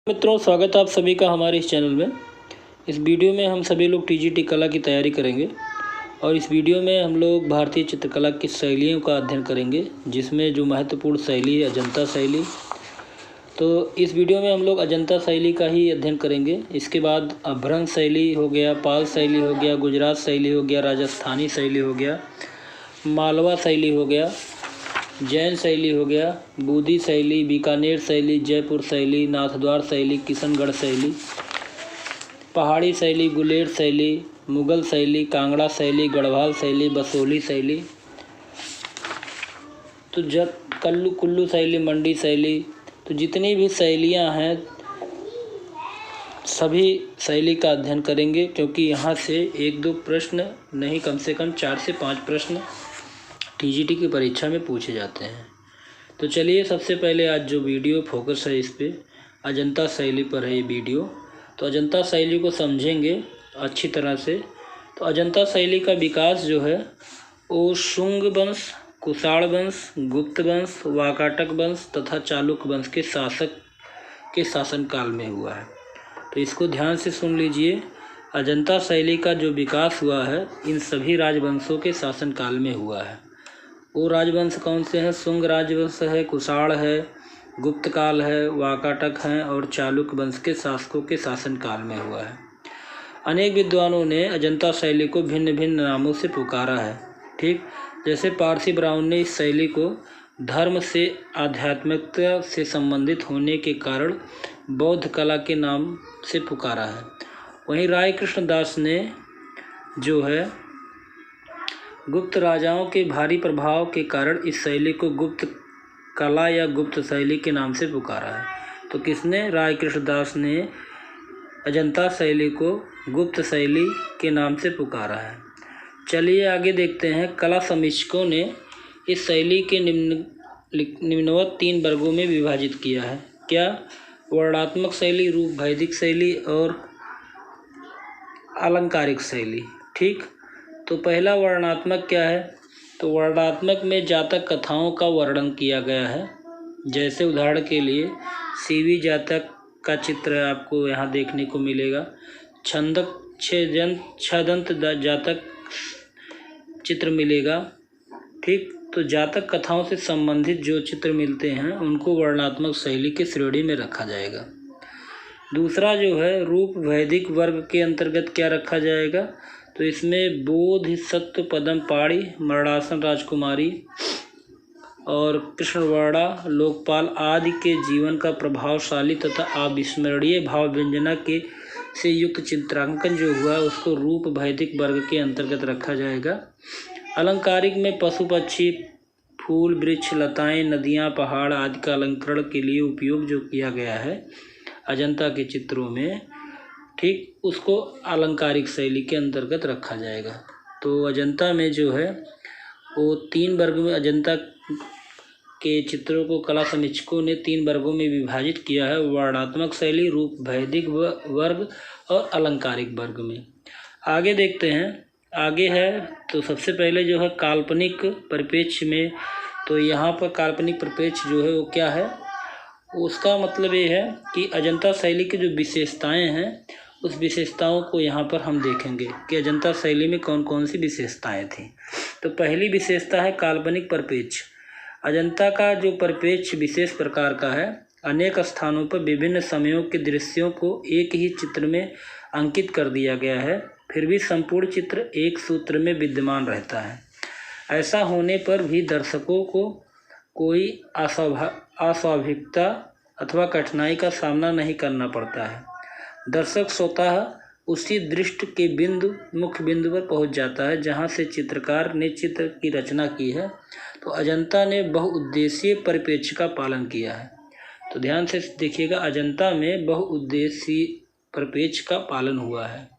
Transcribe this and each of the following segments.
मित्रों, स्वागत है आप सभी का हमारे इस चैनल में। इस वीडियो में हम सभी लोग टीजीटी कला की तैयारी करेंगे और इस वीडियो में हम लोग भारतीय चित्रकला की शैलियों का अध्ययन करेंगे, जिसमें जो महत्वपूर्ण शैली है अजंता शैली। तो इस वीडियो में हम लोग अजंता शैली का ही अध्ययन करेंगे। इसके बाद अभ्रंश शैली हो गया, पाल शैली हो गया, गुजरात शैली हो गया, राजस्थानी शैली हो गया, मालवा शैली हो गया, जैन शैली हो गया, बूदी शैली, बीकानेर शैली, जयपुर शैली, नाथद्वार शैली, किशनगढ़ शैली, पहाड़ी शैली, गुलेर शैली, मुगल शैली, कांगड़ा शैली, गढ़वाल शैली, बसोली शैली, तो जब कुल्लू शैली, मंडी शैली, तो जितनी भी शैलियां हैं सभी शैली का अध्ययन करेंगे, क्योंकि यहाँ से 1-2 प्रश्न नहीं, कम से कम 4 से 5 प्रश्न टीजीटी की परीक्षा में पूछे जाते हैं। तो चलिए, सबसे पहले आज जो वीडियो फोकस है इस पे अजंता शैली पर है ये वीडियो। तो अजंता शैली को समझेंगे अच्छी तरह से। तो अजंता शैली का विकास जो है वो शुंग वंश, कुषाण वंश, गुप्त वंश, वाकाटक वंश तथा चालुक्य वंश के शासक के शासनकाल में हुआ है। तो इसको ध्यान से सुन लीजिए। अजंता शैली का जो विकास हुआ है इन सभी राजवंशों के शासनकाल में हुआ है। वो राजवंश कौन से हैं? शुंग राजवंश है, कुषाण है, गुप्त काल है, वाकाटक हैं और चालुक्य वंश के शासकों के शासनकाल में हुआ है। अनेक विद्वानों ने अजंता शैली को भिन्न भिन्न नामों से पुकारा है। ठीक, जैसे पारसी ब्राह्मण ने इस शैली को धर्म से, आध्यात्मिकता से संबंधित होने के कारण बौद्ध कला के नाम से पुकारा है। वहीं राय कृष्णदास ने जो है गुप्त राजाओं के भारी प्रभाव के कारण इस शैली को गुप्त कला या गुप्त शैली के नाम से पुकारा है। तो किसने? राय कृष्णदास ने अजंता शैली को गुप्त शैली के नाम से पुकारा है। चलिए आगे देखते हैं। कला समीक्षकों ने इस शैली के निम्नवत 3 वर्गों में विभाजित किया है। क्या? वर्णात्मक शैली, रूप वैदिक शैली और अलंकारिक शैली। ठीक, तो पहला वर्णनात्मक क्या है? तो वर्णनात्मक में जातक कथाओं का वर्णन किया गया है। जैसे उदाहरण के लिए सीवी जातक का चित्र आपको यहाँ देखने को मिलेगा। छदंत जातक चित्र मिलेगा। ठीक, तो जातक कथाओं से संबंधित जो चित्र मिलते हैं उनको वर्णनात्मक शैली की श्रेणी में रखा जाएगा। दूसरा जो है रूप वैदिक वर्ग के अंतर्गत क्या रखा जाएगा? तो इसमें बोधिसत्व, पद्म पाणी, मरणासन राजकुमारी और कृष्णवर्णा, लोकपाल आदि के जीवन का प्रभावशाली तथा अविस्मरणीय भाव व्यंजना के से युक्त चित्रांकन जो हुआ उसको रूप वैदिक वर्ग के अंतर्गत रखा जाएगा। अलंकारिक में पशु पक्षी, फूल, वृक्ष, लताएं, नदियां, पहाड़ आदि का अलंकरण के लिए उपयोग जो किया गया है अजंता के चित्रों में, ठीक, उसको अलंकारिक शैली के अंतर्गत रखा जाएगा। तो अजंता में जो है वो 3 वर्ग में अजंता के चित्रों को कला समीक्षकों ने 3 वर्गों में विभाजित किया है। वर्णात्मक शैली, रूप वैदिक वर्ग और अलंकारिक वर्ग में। आगे देखते हैं। आगे है तो सबसे पहले जो है काल्पनिक परिप्रेक्ष्य में। तो यहाँ पर काल्पनिक परिप्रेक्ष्य जो है वो क्या है? उसका मतलब ये है कि अजंता शैली की जो विशेषताएं हैं उस विशेषताओं को यहाँ पर हम देखेंगे कि अजंता शैली में कौन कौन सी विशेषताएं थी। तो पहली विशेषता है काल्पनिक परिप्रेक्ष्य। अजंता का जो परिप्रेक्ष्य विशेष प्रकार का है। अनेक स्थानों पर विभिन्न समयों के दृश्यों को एक ही चित्र में अंकित कर दिया गया है, फिर भी संपूर्ण चित्र एक सूत्र में विद्यमान रहता है। ऐसा होने पर भी दर्शकों को कोई अस्वाभाविकता अथवा कठिनाई का सामना नहीं करना पड़ता है। दर्शक स्वतः उसी दृष्टि के मुख्य बिंदु पर पहुंच जाता है जहां से चित्रकार ने चित्र की रचना की है। तो अजंता ने बहुउद्देशीय परिप्रेक्ष्य का पालन किया है। तो ध्यान से देखिएगा, अजंता में बहुउद्देशीय परिप्रेक्ष्य का पालन हुआ है।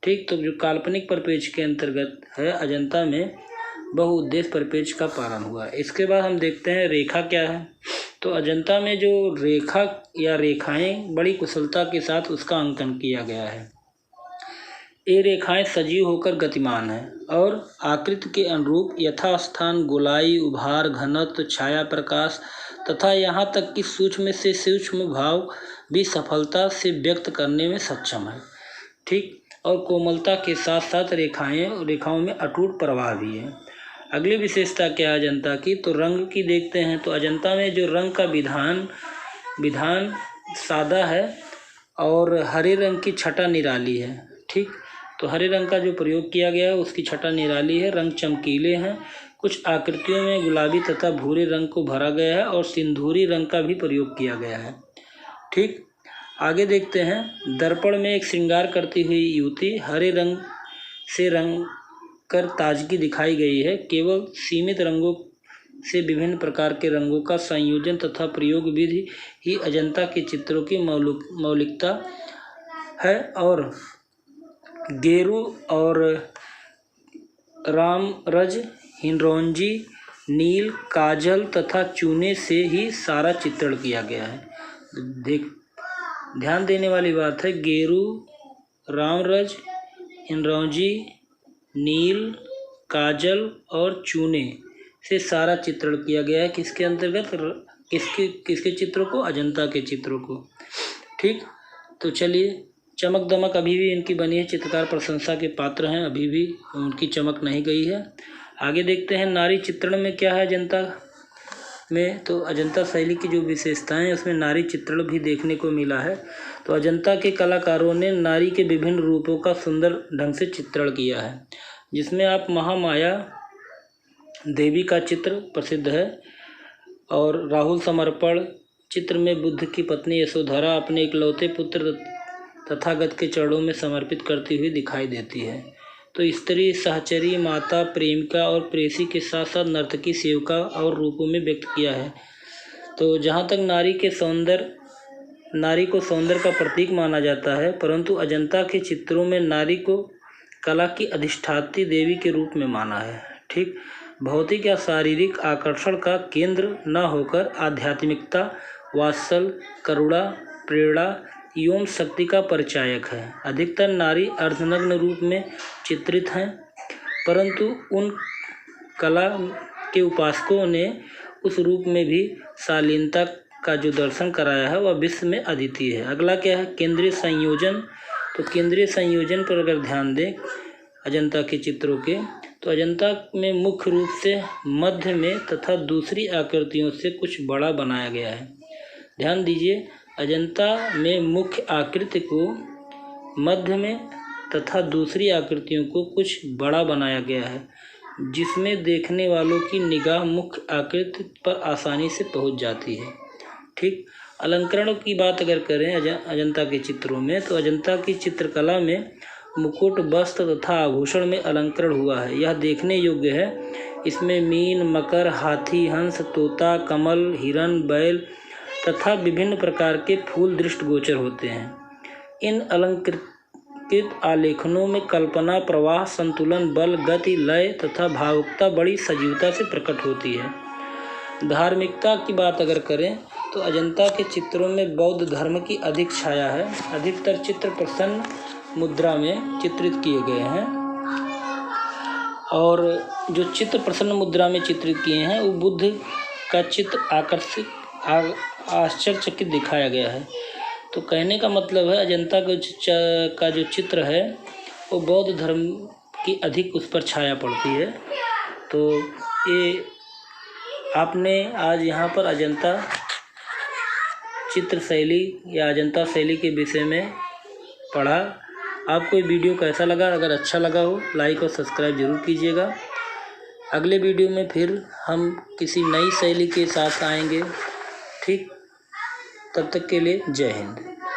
ठीक, तो जो काल्पनिक परिप्रेक्ष्य के अंतर्गत है अजंता में बहुउद्देश्य परिप्रेक्ष्य का पालन हुआ है। इसके बाद हम देखते हैं रेखा क्या है। तो अजंता में जो रेखा या रेखाएं बड़ी कुशलता के साथ उसका अंकन किया गया है। ये रेखाएं सजीव होकर गतिमान हैं और आकृति के अनुरूप यथास्थान गोलाई, उभार, घनत्व, छाया, प्रकाश तथा यहाँ तक कि सूक्ष्म से सूक्ष्म भाव भी सफलता से व्यक्त करने में सक्षम है। ठीक, और कोमलता के साथ साथ रेखाओं में अटूट प्रवाह भी है। अगली विशेषता क्या है अजंता की, तो रंग की देखते हैं। तो अजंता में जो रंग का विधान सादा है और हरे रंग की छटा निराली है। ठीक, तो हरे रंग का जो प्रयोग किया गया है उसकी छटा निराली है, रंग चमकीले हैं, कुछ आकृतियों में गुलाबी तथा भूरे रंग को भरा गया है और सिंदूरी रंग का भी प्रयोग किया गया है। ठीक, आगे देखते हैं। दर्पण में एक श्रृंगार करती हुई युवती हरे रंग से रंग कर ताजगी दिखाई गई है। केवल सीमित रंगों से विभिन्न प्रकार के रंगों का संयोजन तथा प्रयोग विधि ही अजंता के चित्रों की मौलिकता है और गेरू और रामरज, हिंडौंजी, नील, काजल तथा चूने से ही सारा चित्रण किया गया है। ध्यान देने वाली बात है, गेरू, रामरज, हिंडौंजी, नील, काजल और चूने से सारा चित्रण किया गया है। किसके अंतर्गत, किसके चित्रों को, अजंता के चित्रों को। ठीक, तो चलिए, चमक दमक अभी भी इनकी बनी है, चित्रकार प्रशंसा के पात्र हैं, अभी भी उनकी चमक नहीं गई है। आगे देखते हैं नारी चित्रण में क्या है अजंता में। तो अजंता शैली की जो विशेषताएं हैं उसमें नारी चित्रण भी देखने को मिला है। तो अजंता के कलाकारों ने नारी के विभिन्न रूपों का सुंदर ढंग से चित्रण किया है, जिसमें आप महामाया देवी का चित्र प्रसिद्ध है और राहुल समर्पण चित्र में बुद्ध की पत्नी यशोधरा अपने इकलौते पुत्र तथागत के चरणों में समर्पित करती हुई दिखाई देती है। तो स्त्री, सहचरी, माता, प्रेमिका और प्रेसी के साथ साथ नर्तकी, सेविका और रूपों में व्यक्त किया है। तो जहाँ तक नारी को सौंदर्य का प्रतीक माना जाता है, परंतु अजंता के चित्रों में नारी को कला की अधिष्ठात्री देवी के रूप में माना है। ठीक, भौतिक या शारीरिक आकर्षण का केंद्र न होकर आध्यात्मिकता, वात्सल, करुणा, प्रेरणा एवं शक्ति का परिचायक है। अधिकतर नारी अर्धनग्न रूप में चित्रित हैं, परंतु उन कला के उपासकों ने उस रूप में भी शालीनता का जो दर्शन कराया है वह विश्व में अद्वितीय है। अगला क्या है, केंद्रीय संयोजन। तो केंद्रीय संयोजन पर अगर ध्यान दें अजंता के चित्रों के, तो अजंता में मुख्य रूप से मध्य में तथा दूसरी आकृतियों से कुछ बड़ा बनाया गया है। ध्यान दीजिए, अजंता में मुख्य आकृति को मध्य में तथा दूसरी आकृतियों को कुछ बड़ा बनाया गया है, जिसमें देखने वालों की निगाह मुख्य आकृति पर आसानी से पहुंच जाती है। ठीक, अलंकरण की बात अगर करें अजंता के चित्रों में, तो अजंता की चित्रकला में मुकुट, वस्त्र तथा आभूषण में अलंकरण हुआ है, यह देखने योग्य है। इसमें मीन, मकर, हाथी, हंस, तोता, कमल, हिरण, बैल तथा विभिन्न प्रकार के फूल दृष्टिगोचर होते हैं। इन अलंकृत आलेखनों में कल्पना, प्रवाह, संतुलन, बल, गति, लय तथा भावुकता बड़ी सजीवता से प्रकट होती है। धार्मिकता की बात अगर करें तो अजंता के चित्रों में बौद्ध धर्म की अधिक छाया है। अधिकतर चित्र प्रसन्न मुद्रा में चित्रित किए गए हैं और जो चित्र प्रसन्न मुद्रा में चित्रित किए हैं वो बुद्ध का चित्र आश्चर्यचकित दिखाया गया है। तो कहने का मतलब है अजंता का जो चित्र है वो बौद्ध धर्म की अधिक उस पर छाया पड़ती है। तो ये आपने आज यहाँ पर अजंता चित्र शैली या अजंता शैली के विषय में पढ़ा। आपको ये वीडियो कैसा लगा? अगर अच्छा लगा हो लाइक और सब्सक्राइब जरूर कीजिएगा। अगले वीडियो में फिर हम किसी नई शैली के साथ आएंगे। ठीक, तब तक के लिए जय हिंद।